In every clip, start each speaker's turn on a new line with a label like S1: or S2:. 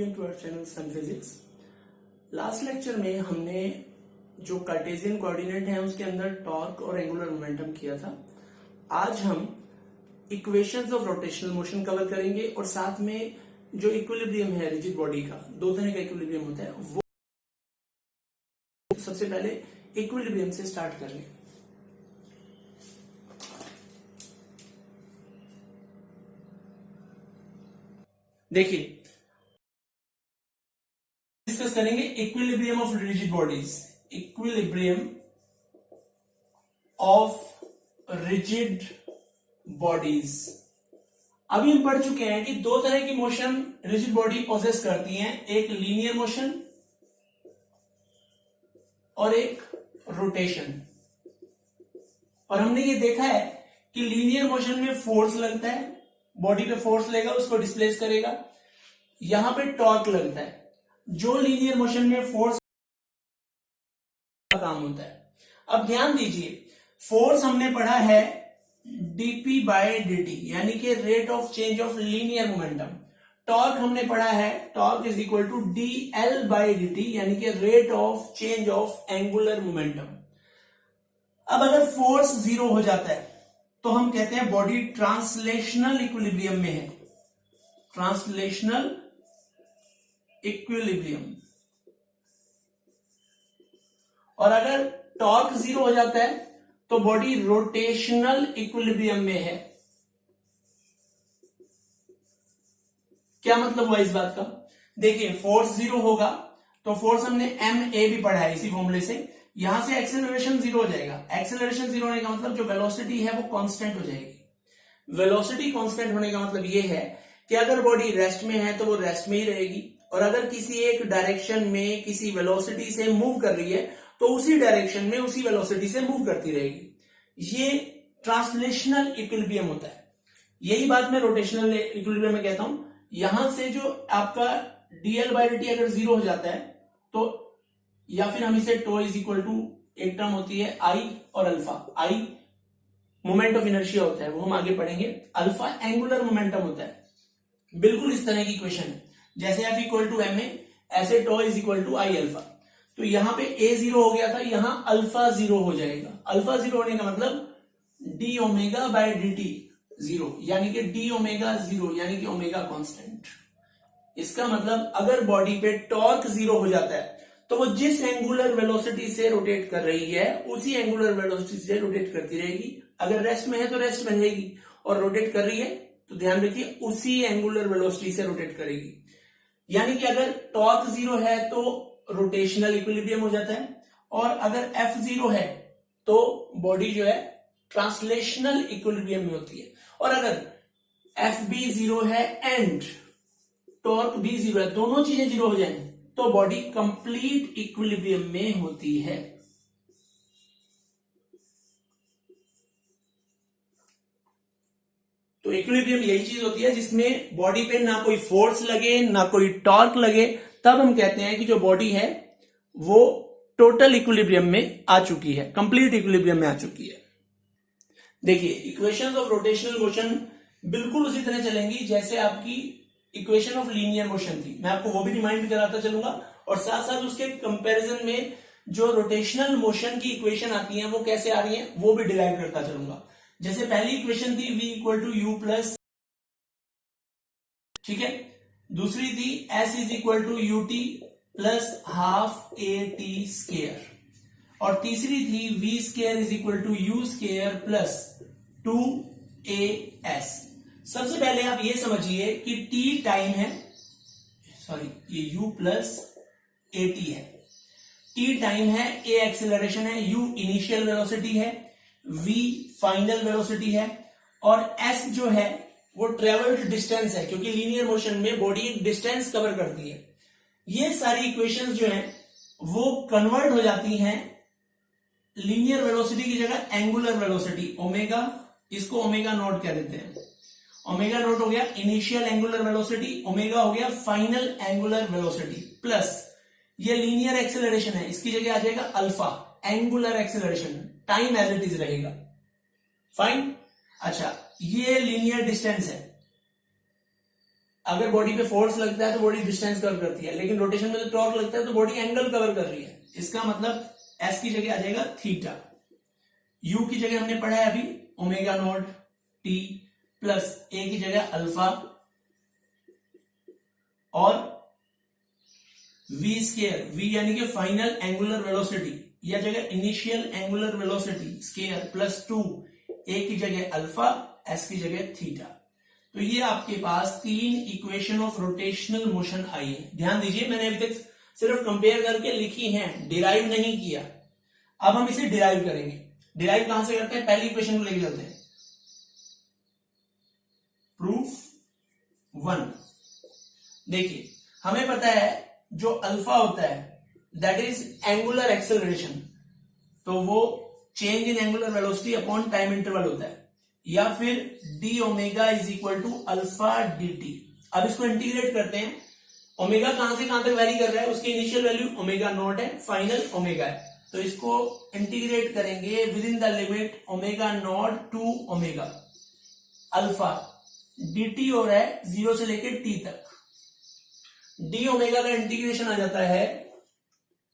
S1: Again to our channel Sun Physics. Last lecture में हमने जो कार्टेशियन कोऑर्डिनेट है उसके अंदर टॉर्क और एंगुलर मोमेंटम किया था। आज हम equations of rotational motion cover करेंगे और साथ में जो इक्विलिब्रियम है रिजिड बॉडी का, दो तरह का इक्विलिब्रियम होता है वो सबसे पहले इक्विलिब्रियम से स्टार्ट कर लें। देखिए, डिस्कस करेंगे equilibrium of rigid bodies. Equilibrium of rigid bodies. अभी हम पढ़ चुके हैं कि दो तरह की मोशन रिजिड बॉडी पोजेस करती हैं, एक लीनियर मोशन और एक रोटेशन। और हमने ये देखा है कि लीनियर मोशन में फोर्स लगता है, बॉडी पे फोर्स लेगा, उसको डिस्प्लेस करेगा। यहां पे टॉर्क लगता है। जो लीनियर मोशन में फोर्स का काम होता है। अब ध्यान दीजिए, फोर्स हमने पढ़ा है dp बाय dt, यानी कि rate of change of linear momentum. Torque हमने पढ़ा है torque is equal to dl by dt, यानी कि rate of change of angular momentum. अब अगर फोर्स जीरो हो जाता है तो हम कहते हैं बॉडी ट्रांसलेशनल इक्विलिब्रियम में है। Translational equilibrium. और अगर टॉर्क जीरो हो जाता है तो बॉडी रोटेशनल इक्विलिब्रियम में है। क्या मतलब हुआ इस बात का? देखिए, फोर्स जीरो होगा तो फोर्स हमने एम ए भी पढ़ा है इसी फॉर्मूले से। यहां से एक्सेलरेशन जीरो हो जाएगा। एक्सेलरेशन जीरो होने का मतलब जो वेलोसिटी है वो कांस्टेंट हो जाएगी। वेलोसिटी कांस्टेंट होने का मतलब ये है कि अगर बॉडी रेस्ट में है तो वो रेस्ट में ही रहेगी, और अगर किसी एक डायरेक्शन में किसी वेलोसिटी से मूव कर रही है तो उसी डायरेक्शन में उसी वेलोसिटी से मूव करती रहेगी। ये ट्रांसलेशनल इक्विलिब्रियम होता है। यही बात मैं रोटेशनल इक्विलिब्रियम में कहता हूं। यहां से जो आपका dl बाय dt अगर जीरो हो जाता है तो, या फिर हम इसे टो इज इक्वल टू, एक टर्म होती है आई और alpha. I moment of inertia होता है, वो हम आगे पढ़ेंगे। अल्फा एंगुलर मोमेंटम होता है। बिल्कुल इस तरह की इक्वेशन है, जैसे F equal to M A, ऐसे tau is equal to I alpha. तो यहां पे ए जीरो हो गया था, यहां अल्फा जीरो हो जाएगा। अल्फा जीरो होने का मतलब D omega by d T zero, यानी कि डी ओमेगा जीरो, यानी कि ओमेगा कांस्टेंट। इसका मतलब अगर बॉडी पे टॉर्क जीरो हो जाता है तो वो जिस एंगुलर वेलोसिटी से रोटेट कर रही है उसी एंगुलर वेलोसिटी से रोटेट करती रहेगी। अगर रेस्ट में है तो रेस्ट में रहेगी, और रोटेट कर रही है तो ध्यान रखिए उसी एंगुलर वेलोसिटी से रोटेट करेगी। यानी कि अगर टॉर्क जीरो है तो रोटेशनल इक्विलिब्रियम हो जाता है, और अगर एफ जीरो है तो बॉडी जो है ट्रांसलेशनल इक्विलिब्रियम में होती है। और अगर एफ बी जीरो है एंड टॉर्क भी जीरो है, दोनों चीजें जीरो हो जाएं तो बॉडी कंप्लीट इक्विलिब्रियम में होती है। तो इक्विलिब्रियम यही चीज होती है जिसमें बॉडी पे ना कोई फोर्स लगे ना कोई टॉर्क लगे, तब हम कहते हैं कि जो बॉडी है वो टोटल इक्विलिब्रियम में आ चुकी है, कंप्लीट इक्विलिब्रियम में आ चुकी है। देखिए, इक्वेशंस ऑफ रोटेशनल मोशन बिल्कुल उसी तरह चलेंगी जैसे आपकी इक्वेशन ऑफ लीनियर मोशन थी। मैं आपको वो भी रिमाइंड कराता चलूंगा, और साथ साथ उसके कंपैरिजन में जो रोटेशनल मोशन की इक्वेशन आती है वो कैसे आ रही है वो भी डिराइव करता चलूंगा। जैसे पहली इक्वेशन थी v equal to u plus, ठीक है। दूसरी थी s is equal to u t plus half a t square, और तीसरी थी v square is equal to u square plus 2as। सबसे पहले आप ये समझिए कि t टाइम है, सॉरी ये u प्लस ए टी है। t टाइम है, a एक्सेलरेशन है, u इनिशियल वेलोसिटी है, v फाइनल वेलोसिटी है, और s जो है वो ट्रेवल्ड डिस्टेंस है, क्योंकि लीनियर मोशन में बॉडी एक डिस्टेंस कवर करती है। ये सारी इक्वेशंस जो हैं वो कन्वर्ट हो जाती हैं लीनियर वेलोसिटी की जगह एंगुलर वेलोसिटी ओमेगा, इसको ओमेगा नॉट कह देते हैं। ओमेगा नॉट हो गया इनिशियल एंगुलर वेलोसिटी, ओमेगा हो गया फाइनल एंगुलर वेलोसिटी, प्लस ये लीनियर एक्सेलरेशन है, इसकी जगह आ जाएगा alpha angular acceleration, time as it is रहेगा। फाइन। अच्छा, ये लीनियर डिस्टेंस है, अगर बॉडी पे फोर्स लगता है तो बॉडी डिस्टेंस कवर करती है, लेकिन रोटेशन में तो टॉर्क लगता है तो बॉडी एंगल कवर कर रही है। इसका मतलब एस की जगह आ जाएगा थीटा, यू की जगह हमने पढ़ा है अभी ओमेगा नॉट टी, प्लस ए की जगह अल्फा, और वी स्केयर, वी यानी कि फाइनल एंगुलर वेलोसिटी या जगह initial angular velocity square plus 2, ए की जगह अल्फा, एस की जगह थीटा। तो ये आपके पास 3 इक्वेशन ऑफ रोटेशनल मोशन आई है। ध्यान दीजिए, मैंने अभी तक सिर्फ कंपेयर करके लिखी हैं, डिराइव नहीं किया। अब हम इसे डिराइव करेंगे। डिराइव कहां से करते हैं? पहली इक्वेशन को लेके चलते हैं। प्रूफ 1। देखिए, हमें पता है जो अल्फा होता है दैट इज एंगुलर एक्सेलरेशन, तो वो change in angular velocity upon time interval होता है, या फिर d omega is equal to alpha d t. अब इसको इंटीग्रेट करते हैं। ओमेगा कहां से कहां तक वैरी कर रहा है? उसकी इनिशियल वैल्यू ओमेगा नॉट है, फाइनल ओमेगा है, तो इसको इंटीग्रेट करेंगे within the limit omega naught to omega. Alpha d t हो रहा है 0 से लेकर टी तक, डी ओमेगा का इंटीग्रेशन आ जाता है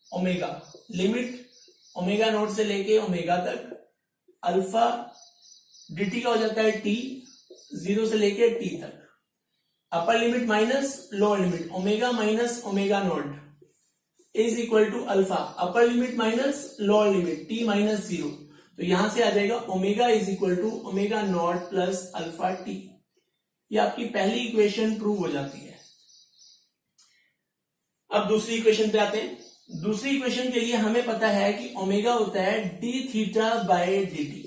S1: ओमेगा, लिमिट ओमेगा नॉट से लेके ओमेगा तक, अल्फा dt का हो जाता है t 0 से लेके t तक, upper limit minus lower limit omega minus omega naught is equal to alpha, upper limit minus lower limit t minus 0। तो यहां से आ जाएगा omega is equal to omega naught plus alpha t. ये आपकी पहली इक्वेशन प्रूव हो जाती है। अब दूसरी इक्वेशन पे आते हैं। दूसरी इक्वेशन के लिए हमें पता है कि ओमेगा होता है d theta by d t,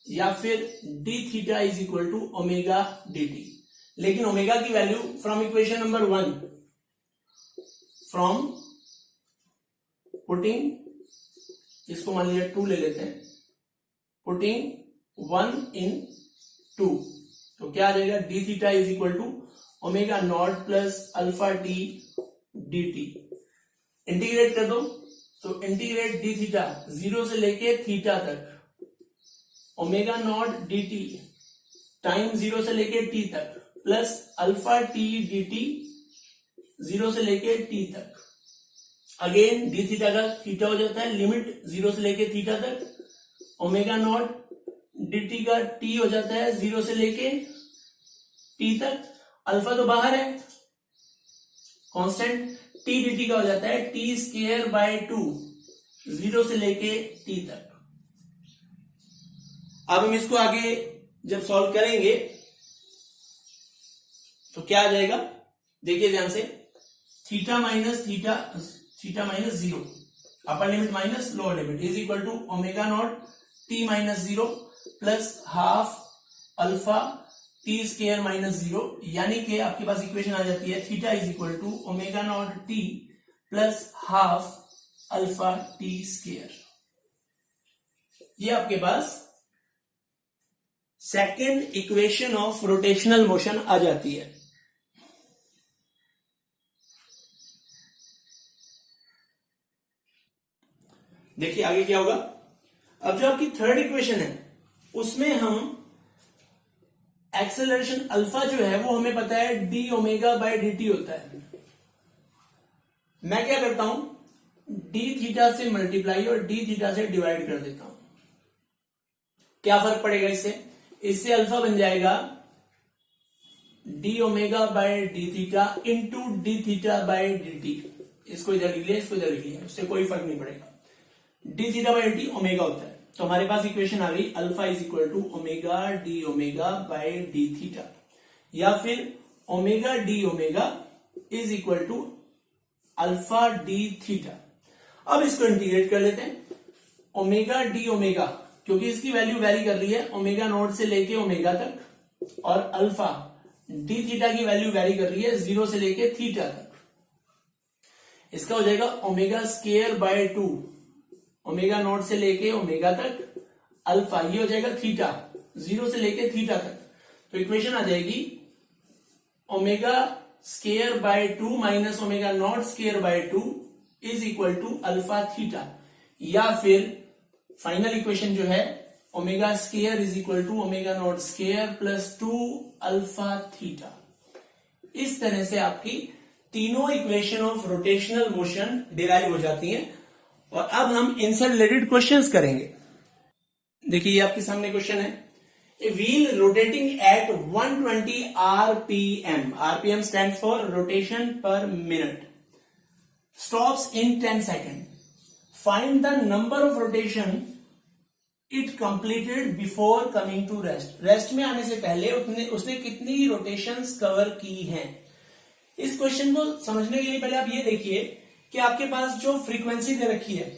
S1: या फिर d theta is equal to omega d t. लेकिन ओमेगा की value from equation number 1, from putting, इसको मान लिया 2 ले लेते हैं, पुटिंग 1 इन 2, तो क्या आ जाएगा? D theta is equal to omega naught plus alpha t d t. Integrate कर दो, तो इंटीग्रेट डी थीटा 0 से लेके थीटा तक, omega naught D T time 0 से लेके टी तक, plus alpha t d T 0 से लेके टी तक। अगेन डी थीटा का थीटा हो जाता है लिमिट 0 से लेके थीटा तक, ओमेगा नॉट डी टी का टी हो जाता है 0 से लेके टी तक, अल्फा तो बाहर है कांस्टेंट, टी डी टी का हो जाता है टी स्क्वायर बाय 2 0 से लेके टी तक। अब हम इसको आगे जब सॉल्व करेंगे तो क्या आ जाएगा? देखिए ध्यान से, theta minus 0, upper limit minus lower limit is equal to omega naught t minus 0 plus half alpha t square minus 0, यानी कि आपके पास इक्वेशन आ जाती है theta is equal to omega naught t plus half alpha t square. ये आपके पास second equation of rotational motion आ जाती है। देखिए आगे क्या होगा। अब जो आपकी थर्ड इक्वेशन है उसमें हम एक्सेलरेशन अल्फा जो है वो हमें पता है D omega by d T होता है। मैं क्या करता हूं, डी थीटा से मल्टीप्लाई और डी थीटा से डिवाइड कर देता हूं। क्या फर्क पड़ेगा इससे? इससे अल्फा बन जाएगा D omega by d theta into D theta by d T. इसको इधर लिख लिया, इसको इधर लिख लिया, उससे कोई फर्क नहीं पड़ेगा। D theta by d omega होता है, तो हमारे पास इक्वेशन आ गई alpha is equal to omega d omega by d theta, या फिर omega d omega is equal to alpha d theta. अब इसको इंटीग्रेट कर लेते हैं। ओमेगा डी ओमेगा, क्योंकि इसकी वैल्यू वैरी कर रही है ओमेगा नॉट से लेके ओमेगा तक, और अल्फा डी थीटा की वैल्यू वैरी कर रही है 0 से लेके थीटा तक। इसका हो जाएगा omega square by 2, omega naught से लेके ओमेगा तक, अल्फा ये हो जाएगा थीटा 0 से लेके थीटा तक। तो इक्वेशन आ जाएगी omega square by 2 minus omega naught square by 2 is equal to alpha theta, या फिर फाइनल इक्वेशन जो है omega square is equal to omega naught square plus 2 alpha theta. इस तरह से आपकी तीनों equation of rotational motion derive हो जाती हैं। और अब हम इनसे रिलेटेड क्वेश्चंस करेंगे। देखिए ये आपके सामने क्वेश्चन है, a wheel rotating at 120 RPM, RPM stands for rotation per minute, stops in 10 second, find the number of rotation it completed before coming to rest. Rest में आने से पहले उसने कितनी रोटेशंस कवर की हैं। इस क्वेश्चन को समझने के लिए पहले आप ये देखिए कि आपके पास जो फ्रीक्वेंसी दे रखी है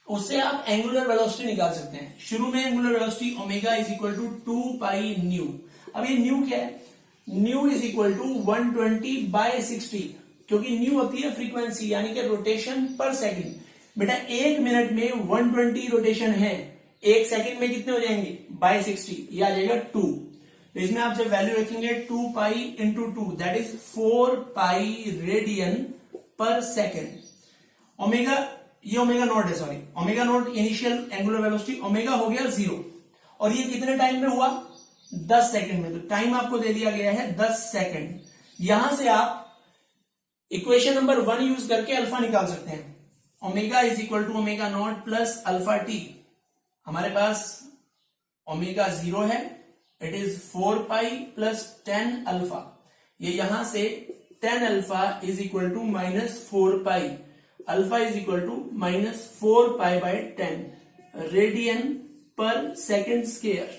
S1: उससे आप एंगुलर वेलोसिटी निकाल सकते हैं। शुरू में angular velocity omega is equal to 2 pi nu. अब ये न्यू क्या है, न्यू इज इक्वल टू 120/60, क्योंकि न्यू होती है फ्रीक्वेंसी यानी कि रोटेशन पर सेकंड। बेटा एक मिनट में 120 रोटेशन है, एक सेकंड में कितने हो जाएंगे बाय 60, ये आ जाएगा 2। तो इसमें आप जब वैल्यू रखेंगे 2 pi into 2 that is 4 pi radian per second. Omega, ये ओमेगा नॉट है, sorry omega naught initial angular velocity, omega हो गया 0 और ये कितने टाइम में हुआ 10 सेकंड में। तो टाइम आपको दे दिया गया है 10 सेकंड। यहां से आप इक्वेशन नंबर 1 यूज करके अल्फा निकाल सकते हैं। Omega is equal to omega naught plus alpha t. हमारे पास ओमेगा 0 है, it is 4 pi plus 10 alpha. ये यहां से 10 alpha is equal to -4 pi, alpha is equal to -4 pi by 10 radian per second square.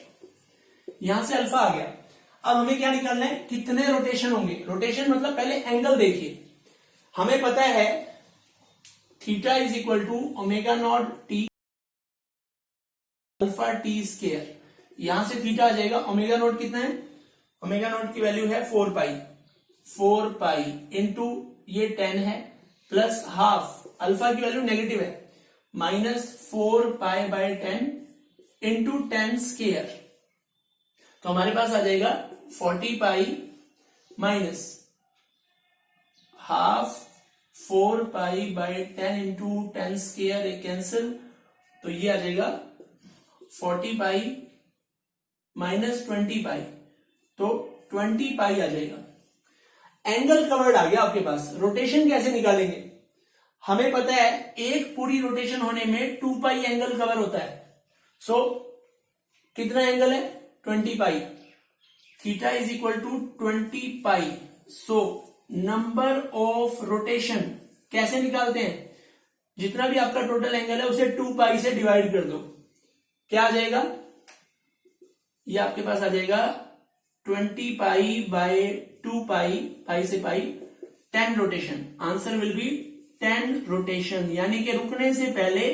S1: यहां से अल्फा आ गया। अब हमें क्या निकालना है, कितने रोटेशन होंगे। रोटेशन मतलब पहले एंगल देखिए, हमें पता है theta is equal to omega naught t alpha t square. यहां से थीटा आ जाएगा, ओमेगा नॉट कितना है, ओमेगा नॉट की वैल्यू है 4 पाई इंटू ये 10 है प्लस हाफ, अल्फा की वैल्यू नेगेटिव है, -4 पाई बाय 10 इंटू 10 स्क्वायर। तो हमारे पास आ जाएगा 40 pi minus half 4 pi by 10 into 10 square, एक कैंसिल, तो ये आ जाएगा 40 पाई माइनस 20 पाई, तो 20 पाई आ जाएगा। एंगल कवर्ड आ गया आपके पास। रोटेशन कैसे निकालेंगे, हमें पता है एक पूरी रोटेशन होने में 2 पाई एंगल कवर होता है। सो कितना एंगल है 20 pi, theta is equal to 20 pi. So number of rotation कैसे निकालते हैं, जितना भी आपका टोटल एंगल है उसे 2 पाई से डिवाइड कर दो, क्या आ जाएगा, ये आपके पास आ जाएगा 20 पाई बाय 2 पाई, पाई से पाई 10 rotation. Answer will be 10 rotation, यानी कि रुकने से पहले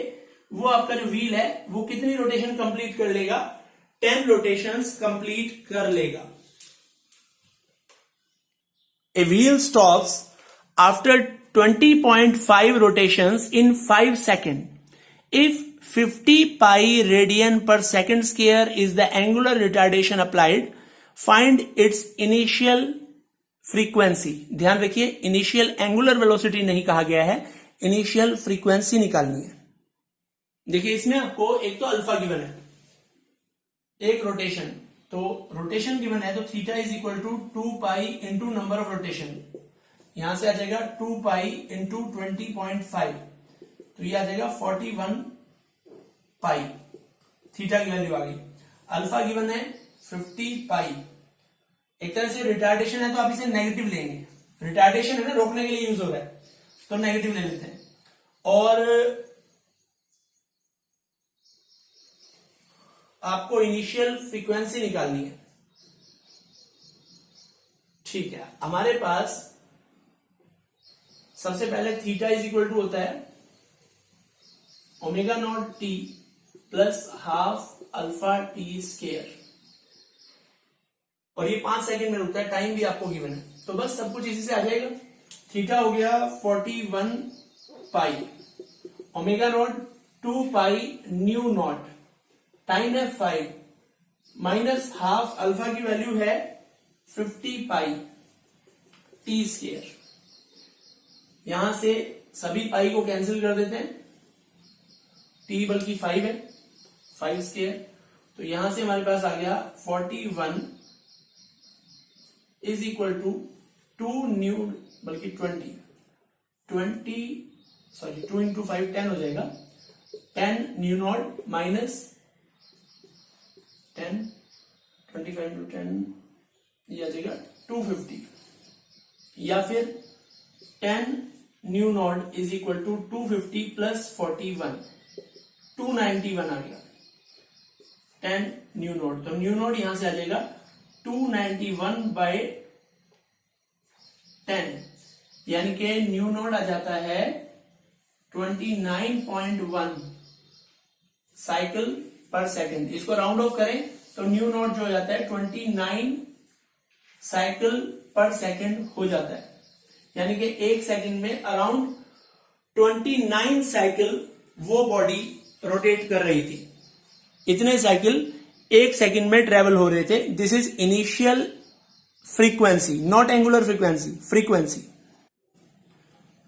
S1: वो आपका जो व्हील है वो कितनी रोटेशन कंप्लीट कर लेगा, 10 रोटेशंस कंप्लीट कर लेगा। A wheel stops after 20.5 rotations in 5 seconds if 50 pi radian per second square is the angular retardation applied, find its initial frequency। ध्यान रखिए इनिशियल एंगुलर वेलोसिटी नहीं कहा गया है, इनिशियल फ्रीक्वेंसी निकालनी है। देखिए इसमें आपको एक तो अल्फा गिवन है, एक रोटेशन, तो रोटेशन गिवन है तो theta is equal to 2 pi into number of rotation, यहां से आ जाएगा 2 पाई इंटू 20.5, तो ये आ जाएगा 41 पाई, थीटा की वैल्यू आ गई। अल्फा गिवन है 50 पाई, एक तरह से रिटार्डेशन है तो आप इसे नेगेटिव लेंगे, रिटार्डेशन है ना, रोकने के लिए यूज हो रहा है तो नेगेटिव ले लेते हैं। और आपको इनिशियल फ्रीक्वेंसी निकालनी है, ठीक है। हमारे पास सबसे पहले थीटा इज इक्वल टू होता है omega naught t plus half alpha t square, और ये 5 सेकंड में रुकता है, टाइम भी आपको गिवन है, तो बस सब कुछ इसी से आ जाएगा। थीटा हो गया 41 pi, omega naught 2 pi nu naught, time है 5, माइनस हाफ अल्फा की वैल्यू है 50 पाई टी स्क्वायर। यहां से सभी पाई को कैंसिल कर देते हैं, टी बल्कि 5 है, 5 स्क्वायर, तो यहां से हमारे पास आ गया 41 इज इक्वल टू 2 न्यू बल्कि 2 इंटू 5 10 हो जाएगा, 10 न्यू नॉट माइनस 10, 25 इंटू 10 ये आ जाएगा 250, या फिर 10 nu naught is equal to 250 plus 41, 291 आ गया 10 न्यू नॉट। तो न्यू नॉट यहां से आ जाएगा 291 बाय 10, यानी कि न्यू नॉट आ जाता है 29.1 साइकिल पर सेकंड। इसको राउंड ऑफ करें तो न्यू नॉट जो हो जाता है 29 साइकिल पर सेकंड हो जाता है, यानी कि एक सेकंड में अराउंड 29 साइकिल वो बॉडी रोटेट कर रही थी। इतने साइकिल एक सेकंड में ट्रेवल हो रहे थे। This is initial frequency, not angular frequency, frequency.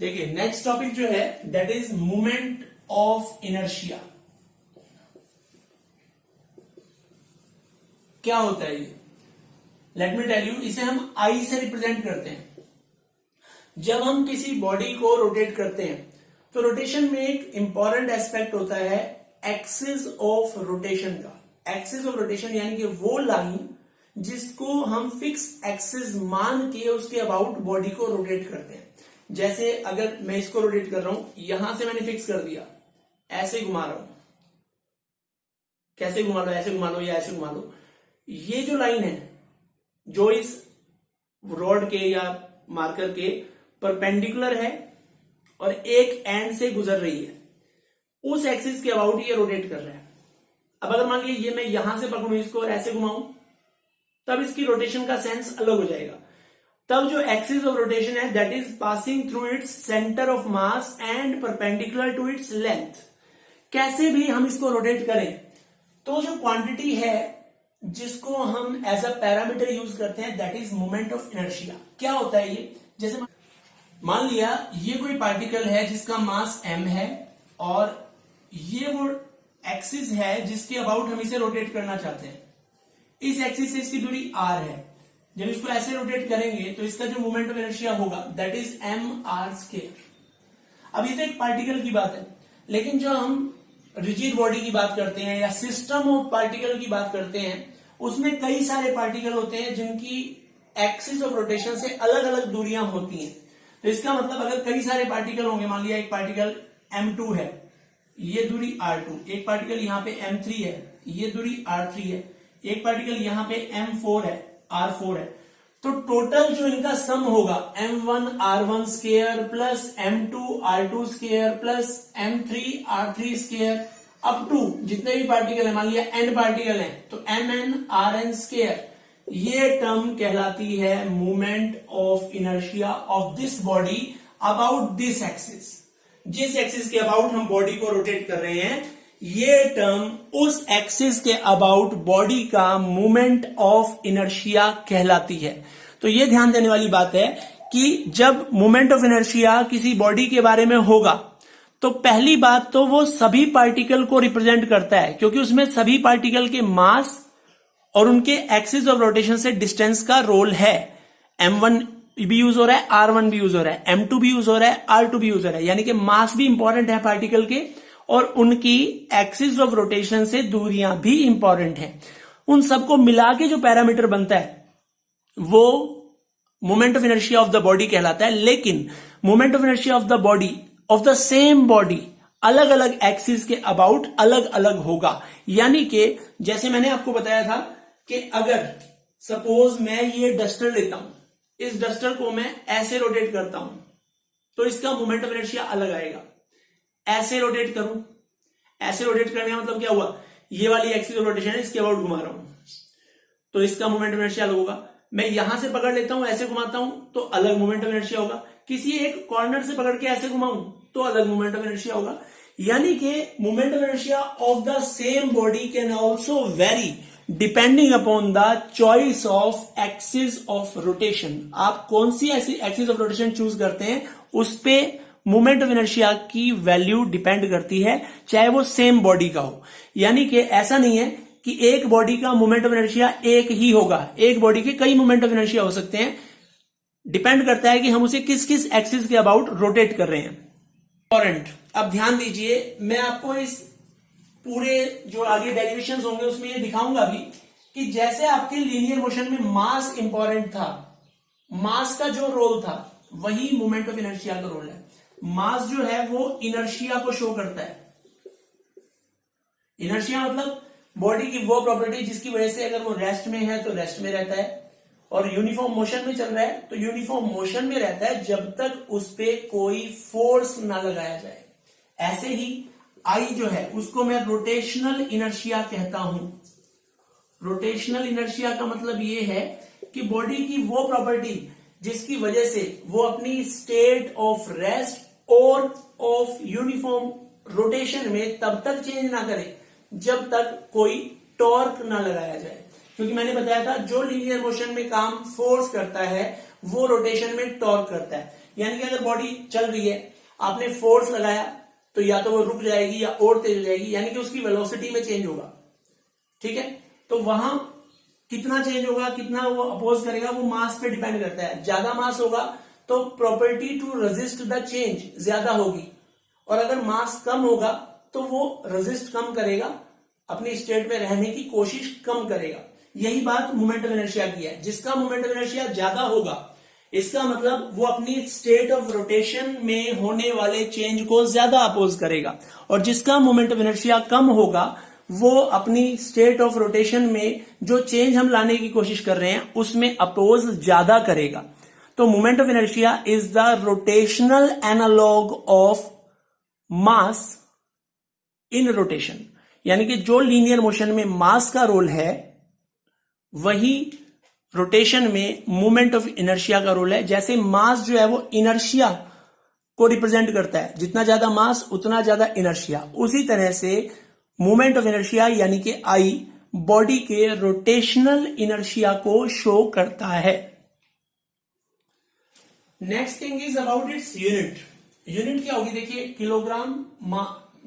S1: देखिए नेक्स्ट टॉपिक जो है that is movement of inertia. क्या होता है ये? लेट मी टेल यू, इसे हम आई से रिप्रेजेंट करते हैं। जब हम किसी बॉडी को रोटेट करते हैं तो रोटेशन में एक इंपॉर्टेंट एस्पेक्ट होता है एक्सिस ऑफ रोटेशन का। एक्सिस ऑफ रोटेशन यानी कि वो लाइन जिसको हम फिक्स एक्सिस मान के उसके अबाउट बॉडी को रोटेट करते हैं। जैसे अगर मैं इसको रोटेट कर रहा हूं, यहां से मैंने फिक्स कर दिया, ऐसे घुमा रहा हूं, कैसे घुमा लो, ऐसे घुमा लो या ऐसे घुमा लो, ये जो लाइन है जो इस रॉड के या मार्कर के परपेंडिकुलर है और एक एंड से गुजर रही है, उस एक्सिस के अबाउट ये रोटेट कर रहा है। अब अगर मान लीजिए ये मैं यहां से पकड़ूं इसको और ऐसे घुमाऊं, तब इसकी रोटेशन का सेंस अलग हो जाएगा। तब जो एक्सिस ऑफ रोटेशन है that is passing through its centre of mass and perpendicular to its length. कैसे भी हम इसको रोटेट करें तो जो क्वांटिटी है जिसको हम एज अ पैरामीटर यूज करते हैं that is moment of inertia. क्या होता है ये? जैसे मान लिया ये कोई पार्टिकल है जिसका मास m है और ये वो एक्सिस है जिसके अबाउट हम इसे रोटेट करना चाहते हैं। इस एक्सिस से इसकी दूरी r है। जब इसको ऐसे रोटेट करेंगे तो इसका जो मोमेंट ऑफ इनर्शिया होगा दैट इज mr²। अब ये तो एक पार्टिकल की बात है, लेकिन जो हम रिजिड बॉडी की बात करते हैं या सिस्टम ऑफ पार्टिकल की बात करते हैं, उसमें कई सारे पार्टिकल होते हैं जिनकी एक्सिस ऑफ रोटेशन से अलग अलग दूरियां होती हैं। तो इसका मतलब अगर कई सारे पार्टिकल होंगे, मान लिया एक पार्टिकल m2 है, ये दूरी r2, एक पार्टिकल यहाँ पे m3 है, ये दूरी r3 है, एक पार्टिकल यहाँ पे m4 है, r4 है। तो टोटल जो इनका सम होगा m1 r1 square plus m2 r2 square plus m3 r3 square up to जितने भी पार्टिकल है, मान लिया n पार्टिकल है तो mn rn स्क्वायर, ये टर्म कहलाती है movement of inertia of this body about this axis. जिस एक्सिस के अबाउट हम बॉडी को रोटेट कर रहे हैं, ये टर्म उस एक्सिस के अबाउट बॉडी का मूवमेंट ऑफ इनर्शिया कहलाती है। तो ये ध्यान देने वाली बात है कि जब मूवमेंट ऑफ इनर्शिया किसी बॉडी के बारे में होगा तो पहली बात तो वो सभी पार्टिकल को रिप्रेजेंट करता है, क्योंकि उसमें सभी पार्टिकल के मास और उनके एक्सिस ऑफ रोटेशन से डिस्टेंस का रोल है। m1 भी यूज हो रहा है, r1 भी यूज हो रहा है, m2 भी यूज हो रहा है, r2 भी यूज हो रहा है, यानी कि मास भी इंपॉर्टेंट है पार्टिकल के और उनकी एक्सिस ऑफ रोटेशन से दूरियां भी इंपॉर्टेंट हैं। उन सबको मिला के जो पैरामीटर बनता है वो moment of inertia of the body कहलाता है। लेकिन moment of inertia of the body of the same body अलग अलग एक्सिस के अबाउट अलग अलग होगा। यानी कि जैसे मैंने आपको बताया था कि अगर सपोज मैं ये डस्टर लेता हूं, इस डस्टर को मैं ऐसे रोटेट करता हूं तो इसका मोमेंट ऑफ इनर्शिया अलग आएगा। ऐसे रोटेट करूं, ऐसे रोटेट करने का मतलब क्या हुआ, ये वाली एक्सिस ऑफ रोटेशन है, इसके अबाउट घुमा रहा हूं तो इसका मोमेंट ऑफ इनर्शिया अलग होगा। मैं यहां से पकड़ लेता हूं, ऐसे घुमाता हूं तो अलग मोमेंट ऑफ इनर्शिया होगा। किसी एक कॉर्नर से पकड़ के ऐसे घुमाऊं तो अलग मोमेंट ऑफ इनर्शिया होगा। यानी कि moment of inertia of the same body can also very depending upon the choice of axis of rotation. आप कौन सी एक्सिस ऑफ रोटेशन चूज करते हैं उस पे मोमेंट ऑफ इनर्शिया की वैल्यू डिपेंड करती है, चाहे वो सेम बॉडी का हो। यानी कि ऐसा नहीं है कि एक बॉडी का मोमेंट ऑफ इनर्शिया एक ही होगा, एक बॉडी के कई मोमेंट ऑफ इनर्शिया हो सकते हैं। डिपेंड करता है कि हम उसे किस किस एक्सिस के अबाउट रोटेट कर रहे हैं। इंपॉर्टेंट, अब ध्यान दीजिए, मैं आपको इस पूरे जो आगे डेरिवेशंस होंगे उसमें ये दिखाऊंगा भी कि जैसे आपके लीनियर मोशन में मास इंपॉर्टेंट था, मास का जो रोल था वही मोमेंट ऑफ इनर्शिया का रोल है। मास जो है वो इनर्शिया को शो करता है। इनर्शिया मतलब बॉडी की वो प्रॉपर्टी जिसकी वजह से अगर वो रेस्ट में है तो रेस्ट में रहता है, और यूनिफॉर्म मोशन में चल रहा है तो यूनिफॉर्म मोशन में रहता है जब तक उस पे कोई फोर्स ना लगाया जाए। ऐसे ही आई जो है उसको मैं रोटेशनल इनर्शिया कहता हूं। रोटेशनल इनर्शिया का मतलब ये है कि बॉडी की वो प्रॉपर्टी जिसकी वजह से वो अपनी स्टेट ऑफ रेस्ट और ऑफ यूनिफॉर्म रोटेशन में तब तक चेंज ना करे जब तक कोई टॉर्क ना लगाया जाए। क्योंकि मैंने बताया था जो लीनियर मोशन में काम फोर्स करता है वो रोटेशन में टॉर्क करता है। यानी कि अगर बॉडी चल रही है, आपने फोर्स लगाया तो या तो वो रुक जाएगी या और तेज हो जाएगी, यानी कि उसकी वेलोसिटी में चेंज होगा। ठीक है, तो वहां कितना चेंज होगा, कितना वो अपोज करेगा, वो मास पे डिपेंड करता है। ज्यादा मास होगा तो property to resist the change ज्यादा होगी, और अगर मास कम होगा तो वो रेजिस्ट कम करेगा, अपनी स्टेट में रहने की कोशिश कम करेगा। यही बात मोमेंट ऑफ इनर्शिया की है। जिसका मोमेंट ऑफ इनर्शिया ज्यादा होगा इसका मतलब वो अपनी स्टेट ऑफ रोटेशन में होने वाले चेंज को ज्यादा अपोज करेगा, और जिसका मोमेंट ऑफ इनर्शिया कम होगा वो अपनी स्टेट ऑफ रोटेशन में जो चेंज हम लाने की कोशिश कर रहे हैं उसमें अपोज ज्यादा करेगा। तो moment of inertia is the rotational analog of mass in rotation. यानी कि जो लीनियर मोशन में मास का रोल है वही रोटेशन में मोमेंट ऑफ इनर्शिया का रोल है। जैसे मास जो है वो इनर्शिया को रिप्रेजेंट करता है, जितना ज्यादा मास उतना ज्यादा इनर्शिया, उसी तरह से मोमेंट ऑफ इनर्शिया यानी कि आई बॉडी के रोटेशनल इनर्शिया को शो करता है। Next thing is about its unit. Unit क्या होगी, देखिए kilogram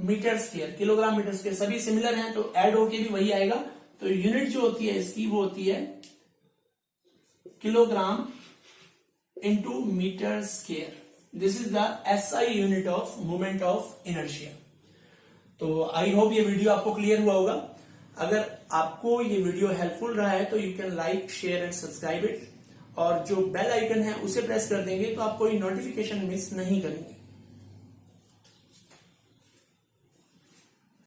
S1: metre square, kilogram metre square सभी सिमिलर हैं तो ऐड होके भी वही आएगा। तो यूनिट जो होती है इसकी वो होती है kilogram into metre square. This is the SI unit of moment of inertia. तो आई होप ये वीडियो आपको क्लियर हुआ होगा। अगर आपको ये वीडियो हेल्पफुल रहा है तो you can like, share and subscribe it, और जो बेल आइकन है उसे प्रेस कर देंगे तो आप कोई नोटिफिकेशन मिस नहीं करेंगे।